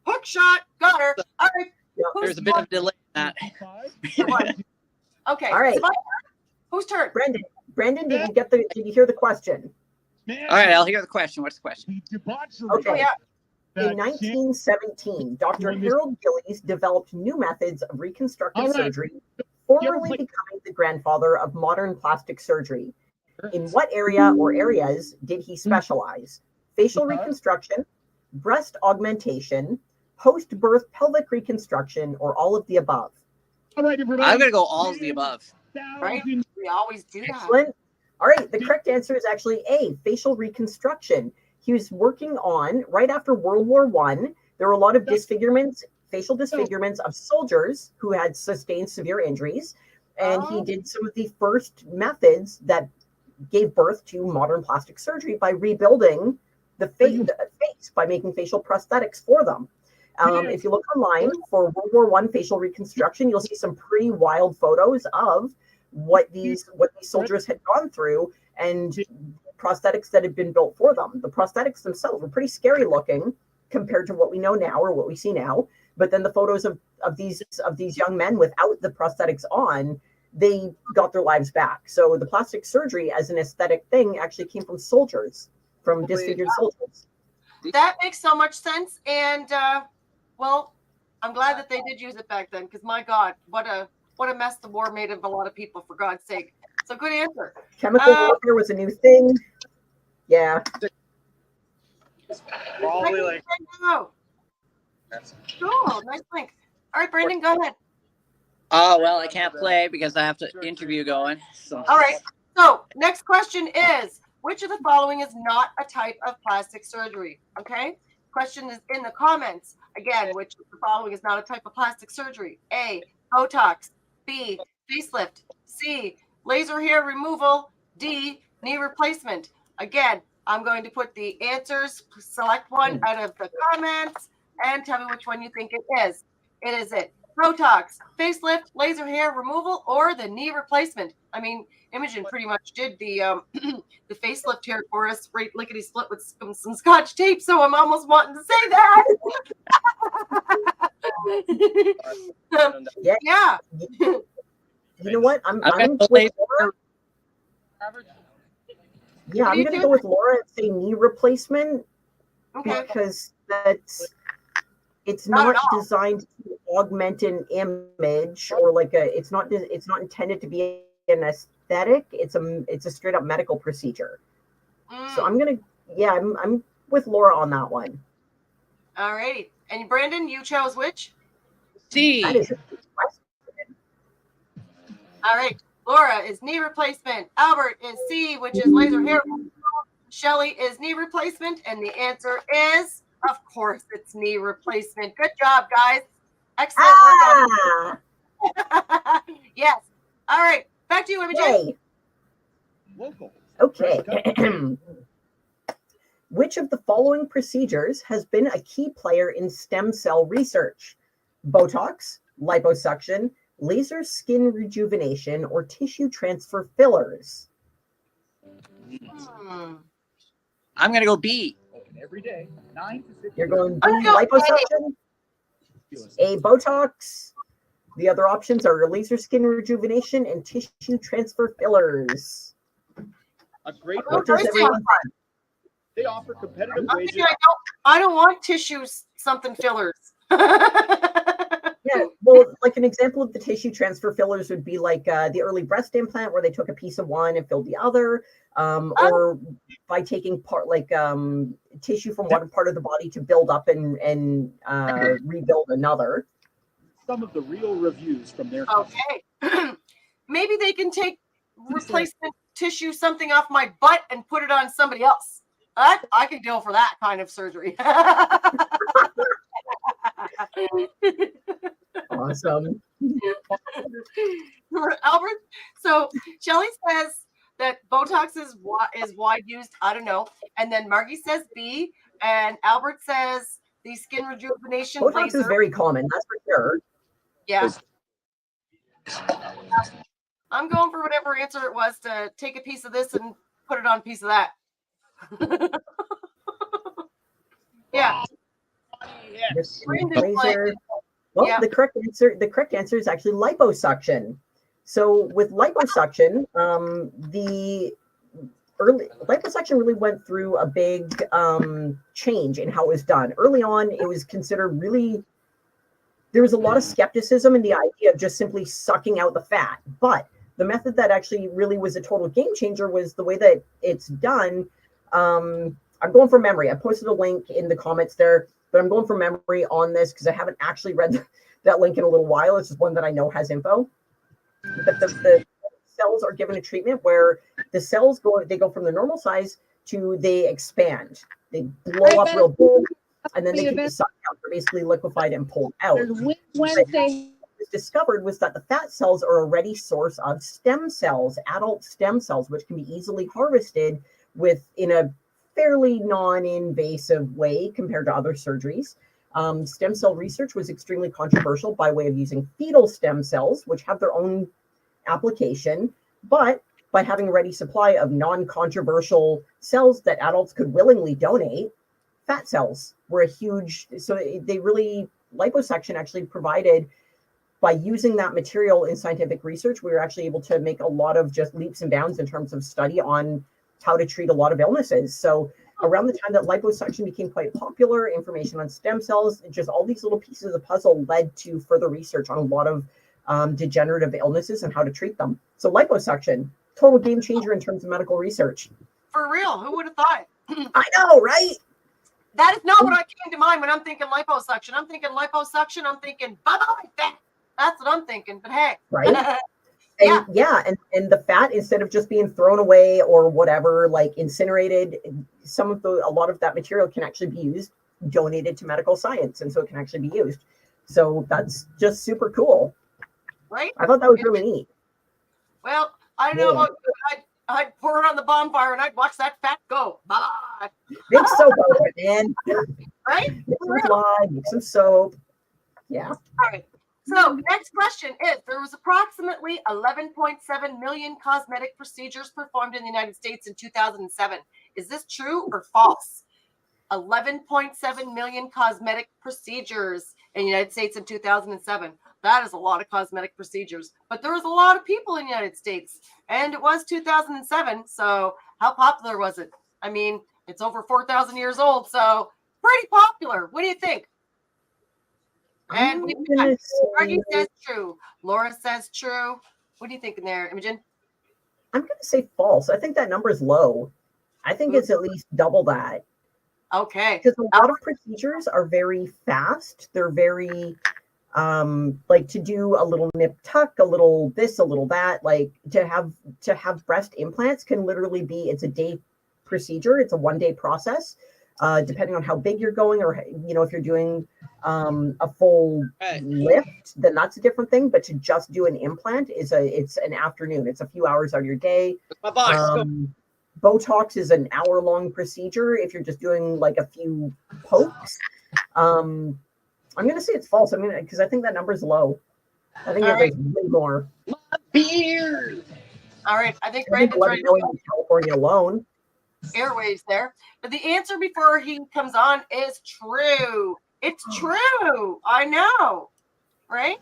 Hook shot. Got her. All right. There's a bit of delay in that. Okay. All right. Whose turn? Brandon, did you hear the question? All right, I'll hear the question. What's the question? Okay. Yeah. In 1917, Dr. Harold Gillies developed new methods of reconstructive surgery, formerly becoming the grandfather of modern plastic surgery. In what area or areas did he specialize? Facial reconstruction, breast augmentation, post-birth pelvic reconstruction, or all of the above? All right, everybody. I'm going to go all of the above. Right? We always do that. Excellent. All right, the correct answer is actually A, facial reconstruction. He was working on, right after World War I, there were a lot of disfigurements, facial disfigurements of soldiers who had sustained severe injuries. And he did some of the first methods that gave birth to modern plastic surgery by rebuilding the face by making facial prosthetics for them. If you look online for World War I facial reconstruction, you'll see some pretty wild photos of what these soldiers had gone through and prosthetics that had been built for them. The prosthetics themselves were pretty scary looking compared to what we know now or what we see now. But then the photos of these young men without the prosthetics on, they got their lives back. So the plastic surgery as an aesthetic thing actually came from soldiers, from disfigured soldiers. That makes so much sense. And well, I'm glad that they did use it back then, because my God, what a mess the war made of a lot of people, for God's sake. So good answer. Chemical warfare was a new thing. Yeah. Probably like. Cool. Nice link. All right, Brandon, go ahead. Oh, well, I can't play because I have to interview going. So. All right. So next question is, which of the following is not a type of plastic surgery? Okay. Question is in the comments. Again, which of the following is not a type of plastic surgery? A, Botox. B, facelift. C, laser hair removal. D, knee replacement. Again, I'm going to put the answers, select one out of the comments, and tell me which one you think it is. Is it Botox, facelift, laser hair removal, or the knee replacement? I mean, Imogen pretty much did the the facelift here for us, right lickety split with some Scotch tape, so I'm almost wanting to say that. Yeah. You know what? I'm with Laura. Yeah, I'm gonna go with Laura and say knee replacement, because it's not designed to augment an image or it's not intended to be an aesthetic. It's a straight up medical procedure. So I'm with Laura on that one. All righty. And Brandon, you chose which? C. That is a good question. All right. Laura is knee replacement. Albert is C, which is laser hair removal. Shelly is knee replacement. And the answer is, of course, it's knee replacement. Good job, guys. Excellent work on it. Yes. All right. Back to you, Imogen. Okay. Which of the following procedures has been a key player in stem cell research? Botox, liposuction, laser skin rejuvenation, or tissue transfer fillers? I'm going to go B. Every day, 9 to 6. You're going B, liposuction? A, Botox, The other options are laser skin rejuvenation and tissue transfer fillers. A great Oh, What does great everyone sound. They offer competitive I'm wages. thinking I don't want tissues something fillers. Yeah, well, like an example of the tissue transfer fillers would be like the early breast implant, where they took a piece of one and filled the other, or by taking part like tissue from one part of the body to build up and rebuild another. Some of the real reviews from their company. Okay. Maybe they can take replacement tissue, something off my butt, and put it on somebody else. I can go for that kind of surgery. Awesome. Albert, so Shelly says that Botox is wide used. I don't know. And then Margie says B, and Albert says the skin rejuvenation Botox laser. is very common, that's for sure. Yeah. I'm going for whatever answer it was to take a piece of this and put it on a piece of that. Yeah. This Brandon's laser. like, Well, yeah. the correct answer is actually liposuction. So with liposuction, the early liposuction really went through a big change in how it was done. Early on, it was considered really, there was a lot of skepticism in the idea of just simply sucking out the fat. But the method that actually really was a total game changer was the way that it's done. I'm going from memory. I posted a link in the comments there, but I'm going from memory on this because I haven't actually read that link in a little while. It's just one that I know has info. But the cells are given a treatment where the cells go from the normal size to they expand. They blow up real big, and then they can be sucked out. They're basically liquefied and pulled out. Wednesday. What was discovered was that the fat cells are a ready source of stem cells, adult stem cells, which can be easily harvested in a fairly non-invasive way compared to other surgeries. Stem cell research was extremely controversial by way of using fetal stem cells, which have their own application, but by having a ready supply of non-controversial cells that adults could willingly donate, fat cells were a huge, so they really, liposuction actually provided, by using that material in scientific research, we were actually able to make a lot of just leaps and bounds in terms of study on how to treat a lot of illnesses. So around the time that liposuction became quite popular, information on stem cells, just all these little pieces of the puzzle led to further research on a lot of degenerative illnesses and how to treat them. So liposuction, total game changer in terms of medical research. For real, who would have thought? I know, right? That is not what I came to mind when I'm thinking liposuction. I'm thinking bye-bye fat. That's what I'm thinking. But hey. Right. And and the fat, instead of just being thrown away or whatever, like incinerated, a lot of that material can actually be used, donated to medical science, and so it can actually be used. So that's just super cool. Right? I thought that was really neat. Well, I don't know about you. I'd pour it on the bonfire and I'd watch that fat go. Bye. Make soap out of it, man. Right? Make some lye, make some soap. Yeah. All right. So next question is, there was approximately 11.7 million cosmetic procedures performed in the United States in 2007. Is this true or false? 11.7 million cosmetic procedures in the United States in 2007. That is a lot of cosmetic procedures, but there was a lot of people in the United States, and it was 2007. So how popular was it? I mean, it's over 4,000 years old, so pretty popular. What do you think? And Margie says true. Laura says true. What do you think in there, Imogen? I'm going to say false. I think that number is low. I think it's at least double that. Okay. Because a lot of procedures are very fast. They're very, like to do a little nip tuck, a little this, a little that. Like to have breast implants can literally be, it's a day procedure. It's a 1-day process. Depending on how big you're going, or if you're doing a full lift, then that's a different thing. But to just do an implant it's an afternoon. It's a few hours out of your day. My box. Botox is an hour-long procedure if you're just doing like a few pokes. I'm gonna say it's false. Because I think that number is low. I think it's way more. Beer. All right. I think Brandon's right. In California alone. Airwaves there. But the answer before he comes on is true. It's true. I know. Right?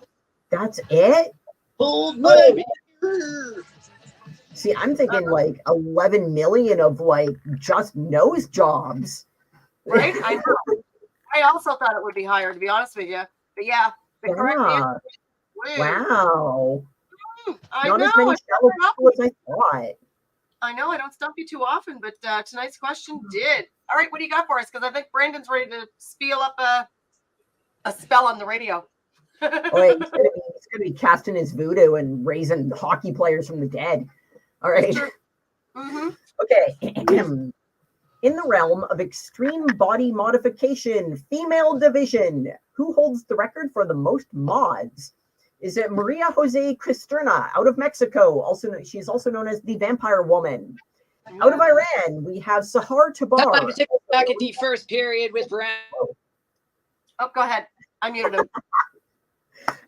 That's it? Hold my beer. See, I'm thinking like 11 million of like just nose jobs. Right? I know. I also thought it would be higher, to be honest with you. But yeah, the correct answer. Wow. I Not know. as many shallow people as I thought. I know I don't stump you too often, but tonight's question did. All right, what do you got for us? Because I think Brandon's ready to spiel up a spell on the radio. Oh, wait, he's gonna be casting his voodoo and raising hockey players from the dead. All right. Mm-hmm. Okay. In the realm of extreme body modification, female division, who holds the record for the most mods? Is it Maria Jose Cristerna out of Mexico? She's also known as the Vampire Woman. Out of Iran, we have Sahar Tabar. Time to take back at the first period with Brand. Oh, go ahead. I muted him.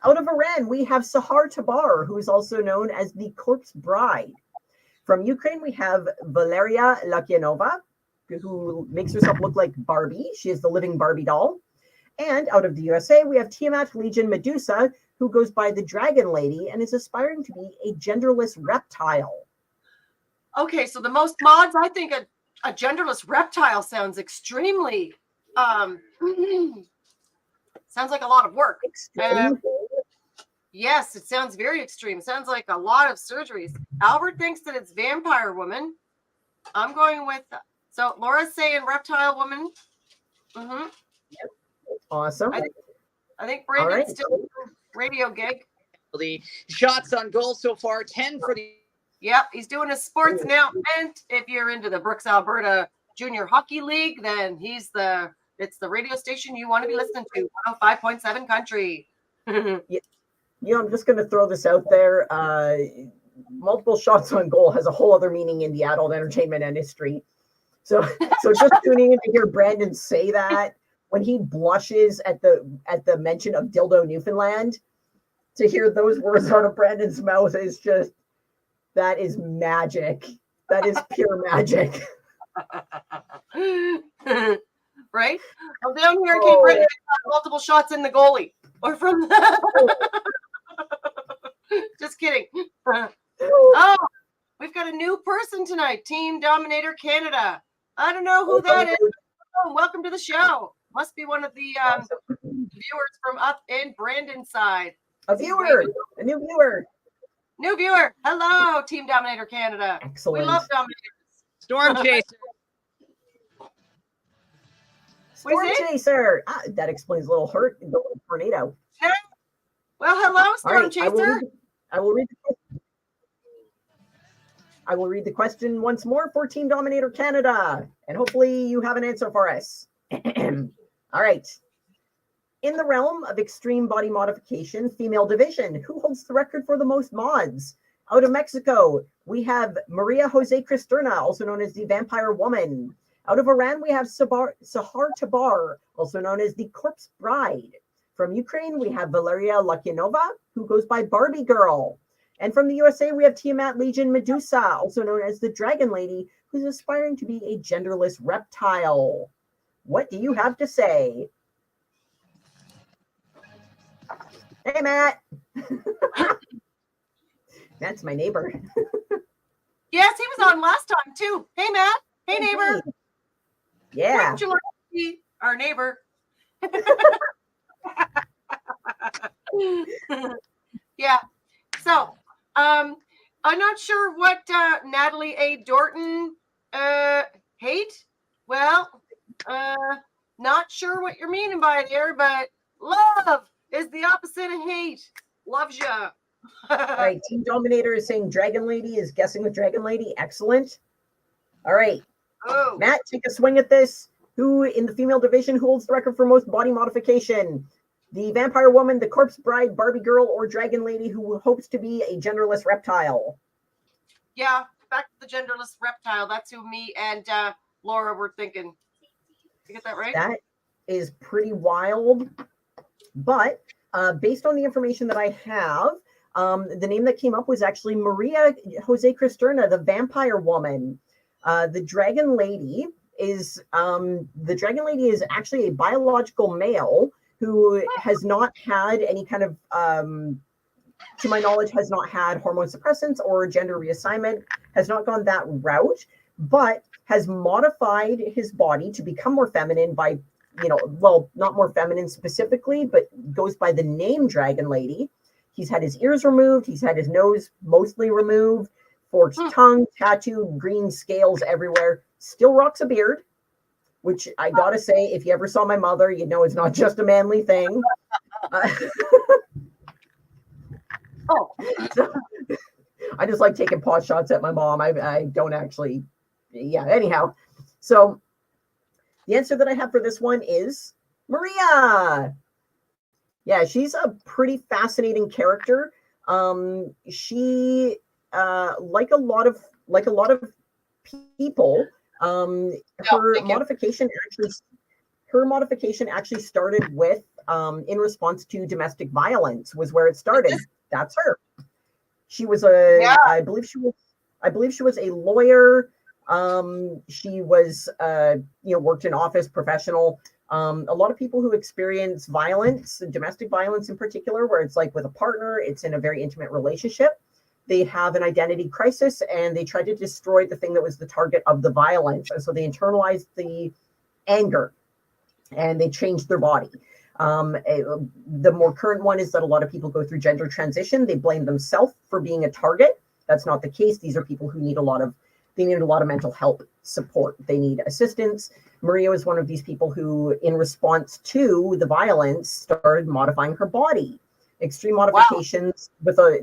Out of Iran, we have Sahar Tabar, who is also known as the Corpse Bride. From Ukraine, we have Valeria Lakianova, who makes herself look like Barbie. She is the living Barbie doll. And out of the USA, we have Tiamat Legion Medusa, who goes by the Dragon Lady and is aspiring to be a genderless reptile. Okay, so the most mods, I think a genderless reptile sounds extremely, sounds like a lot of work. Yes, it sounds very extreme. Sounds like a lot of surgeries. Albert thinks that it's Vampire Woman. I'm going with, so Laura's saying Reptile Woman. Mm-hmm. Yep. Awesome. I think Brandon's right. still radio gig. The shots on goal so far, 10 for the. Yep, he's doing a sports announcement. If you're into the Brooks Alberta Junior Hockey League, then it's the radio station you want to be listening to, 105.7 Country. I'm just going to throw this out there. Multiple shots on goal has a whole other meaning in the adult entertainment industry. So just tuning in to hear Brandon say that when he blushes at the mention of Dildo Newfoundland, to hear those words out of Brandon's mouth is just, that is magic. That is pure magic. Right? Well, down here in Cape Breton, got multiple shots in the goalie. Or from the... Just kidding. Oh, we've got a new person tonight. Team Dominator Canada. I don't know who that is. Oh, welcome to the show. Must be one of the viewers from up in Brandon's side. A new viewer. New viewer. Hello, Team Dominator Canada. Excellent. We love Dominators. Storm Chaser. Storm Chaser. That explains a little tornado. Hey. Well, hello, Storm Right, Chaser. I will read the question once more for Team Dominator Canada, and hopefully you have an answer for us. All right. In the realm of extreme body modification, female division, who holds the record for the most mods? Out of Mexico, we have Maria Jose Cristerna, also known as the Vampire Woman. Out of Iran, we have Sahar Tabar, also known as the Corpse Bride. From Ukraine, we have Valeria Lakianova, who goes by Barbie Girl. And from the USA, we have Tiamat Legion Medusa, also known as the Dragon Lady, who's aspiring to be a genderless reptile. What do you have to say? Hey, Matt. That's my neighbor. Yes, he was on last time, too. Hey, Matt. Hey, neighbor. Yeah. Wouldn't you like to be our neighbor? Yeah. So, I'm not sure what Natalie A. Dorton hate. Well, not sure what you're meaning by there, but love is the opposite of hate. Loves ya. All right. Team Dominator is saying Dragon Lady is guessing with Dragon Lady. Excellent. All right. Oh. Matt, take a swing at this. Who in the female division holds the record for most body modification? The Vampire Woman, the Corpse Bride, Barbie Girl, or Dragon Lady who hopes to be a genderless reptile? Yeah, back to the genderless reptile. That's who me and Laura were thinking. You get that right? That is pretty wild. But based on the information that I have, the name that came up was actually Maria Jose Cristerna, the Vampire Woman. The Dragon Lady is actually a biological male who has not had any kind of to my knowledge, has not had hormone suppressants or gender reassignment, has not gone that route, but has modified his body to become more feminine by, well, not more feminine specifically, but goes by the name Dragon Lady. He's had his ears removed. He's had his nose mostly removed, forked tongue, tattooed, green scales everywhere. Still rocks a beard, which I gotta say, if you ever saw my mother, you know it's not just a manly thing. So, I just like taking pot shots at my mom. I don't actually, anyhow. So the answer that I have for this one is Maria. Yeah, she's a pretty fascinating character. She like a lot of people, her modification actually started with in response to domestic violence was where it started. That's her. She was I believe she was a lawyer. She was worked in office, professional. A lot of people who experience violence, domestic violence in particular, where it's like with a partner, it's in a very intimate relationship. They have an identity crisis and they try to destroy the thing that was the target of the violence. And so they internalized the anger and they changed their body. The more current one is that a lot of people go through gender transition. They blame themselves for being a target. That's not the case. These are people who need a lot of mental health support. They need assistance. Maria is one of these people who, in response to the violence, started modifying her body. Extreme modifications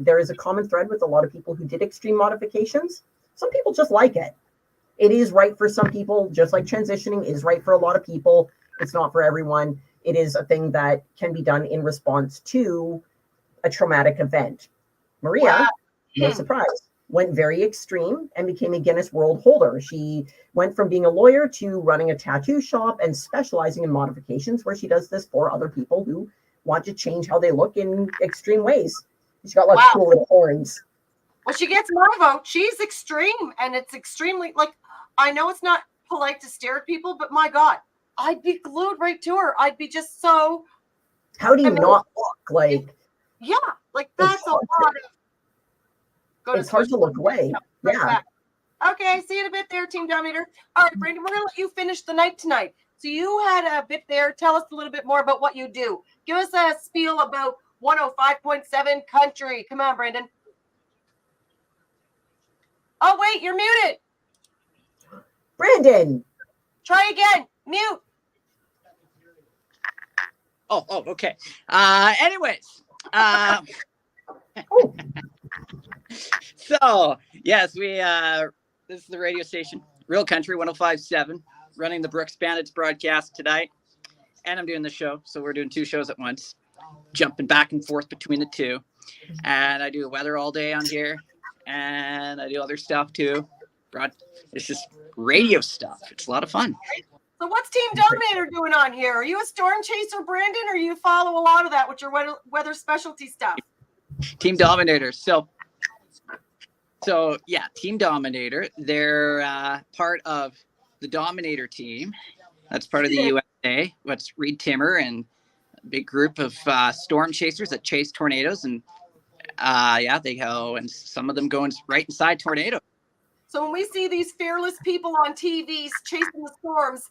there is a common thread with a lot of people who did extreme modifications. Some people just like it. It is right for some people, just like transitioning is right for a lot of people. It's not for everyone. It is a thing that can be done in response to a traumatic event. Maria, no surprise, went very extreme and became a Guinness World holder. She went from being a lawyer to running a tattoo shop and specializing in modifications, where she does this for other people who want to change how they look in extreme ways. She's got lots of cool little horns. Well, she gets my vote. She's extreme, and it's extremely, I know it's not polite to stare at people, but my God, I'd be glued right to her. I'd be just so. How do you not look that's a lot of. It's hard to look away. Yeah. Okay, see you in a bit there, Team Dominator. All right, Brandon, we're going to let you finish the night tonight. So you had a bit there. Tell us a little bit more about what you do. Give us a spiel about 105.7 Country. Come on, Brandon. Oh, wait, you're muted. Brandon. Try again. Mute. Oh, okay. Anyways. So, yes, this is the radio station, Real Country 105.7, running the Brooks Bandits broadcast tonight. And I'm doing the show. So we're doing two shows at once, jumping back and forth between the two. And I do weather all day on here. And I do other stuff too. It's just radio stuff. It's a lot of fun. So what's Team Dominator doing on here? Are you a storm chaser, Brandon, or you follow a lot of that with your weather specialty stuff? Team Dominator. So yeah, Team Dominator. They're part of the Dominator team. That's part of the USA. That's Reed Timmer and a big group of storm chasers that chase tornadoes. And they go, and some of them go right inside tornadoes. So when we see these fearless people on TVs chasing the storms,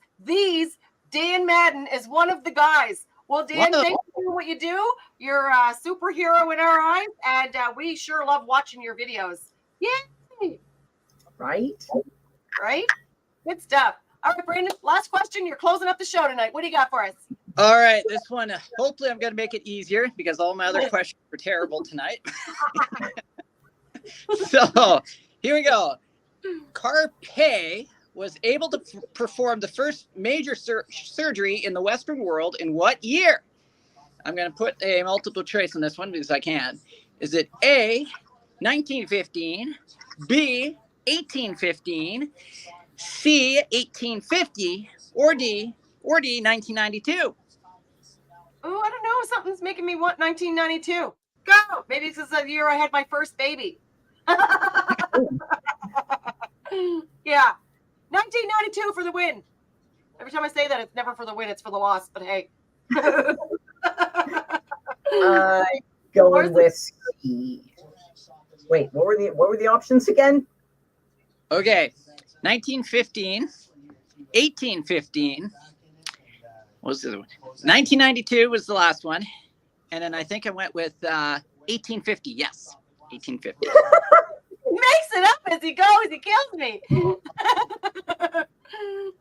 Dan Madden is one of the guys. Well, Dan, thank you for doing what you do. You're a superhero in our eyes, and we sure love watching your videos. Yay! Right? Good stuff. All right, Brandon, last question. You're closing up the show tonight. What do you got for us? All right, this one, hopefully I'm going to make it easier because all my other questions were terrible tonight. So here we go. Carpe was able to perform the first major surgery in the Western world in what year? I'm going to put a multiple choice on this one because I can. Is it A, 1915, B, 1815, C, 1850, or D, 1992? Oh, I don't know. Something's making me want 1992. Go. Maybe it's the year I had my first baby. Yeah. 1992 for the win. Every time I say that, it's never for the win. It's for the loss. But hey. Going with Wait, what were the options again? Okay, 1915, 1815. What was the other one? 1992 was the last one, and then I think I went with 1850. Yes, 1850. He makes it up as he goes. He kills me.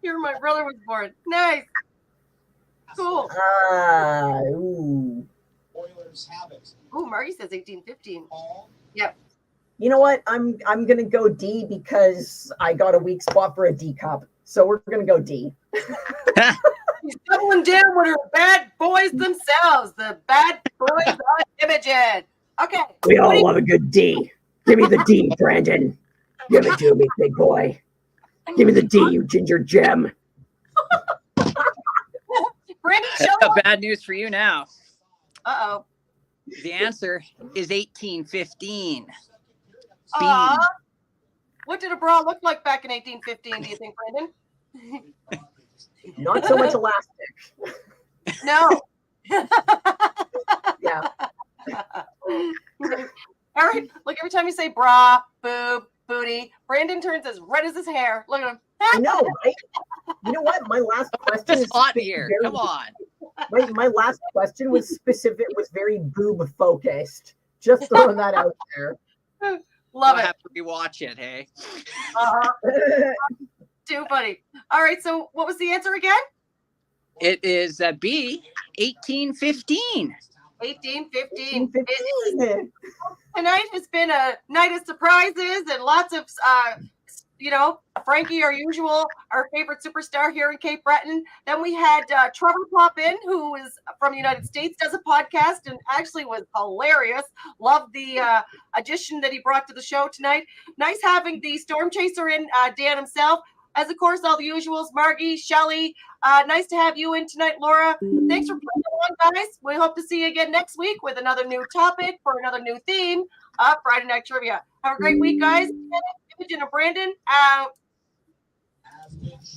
Here, my brother was born. Nice. Cool. Ooh. Ooh, Marty says 1815. Yep. You know what? I'm gonna go D because I got a weak spot for a D cup. So we're gonna go D. He's doubling down with her bad boys themselves. The bad boys on Imogen. Okay. We all love a good D. Give me the D, Brandon. Give it to me, big boy. Give me the D, you ginger gem. Brandon, show Bad news for you now. Uh-oh. The answer is 1815. Aw. What did a bra look like back in 1815, do you think, Brandon? Not so much elastic. No. Yeah. All right. Look, every time you say bra, boob, booty, Brandon turns as red as his hair. Look at him. I know, right? You know what? My last question It's is hot here. Come on. My last question was specific, was very boob focused. Just throwing that out there. Love I'll it. have to rewatch it, hey? Too funny. All right. So what was the answer again? It is B, 1815. 1815. 1815. Tonight has been a night of surprises and lots of, Frankie, our usual, our favorite superstar here in Cape Breton. Then we had Trevor pop in, who is from the United States, does a podcast and actually was hilarious. Loved the addition that he brought to the show tonight. Nice having the storm chaser in, Dan himself. As of course, all the usuals, Margie, Shelley. Nice to have you in tonight, Laura. Thanks for playing along, guys. We hope to see you again next week with another new topic for another new theme of Friday Night Trivia. Have a great week, guys. Imogen and Brandon out.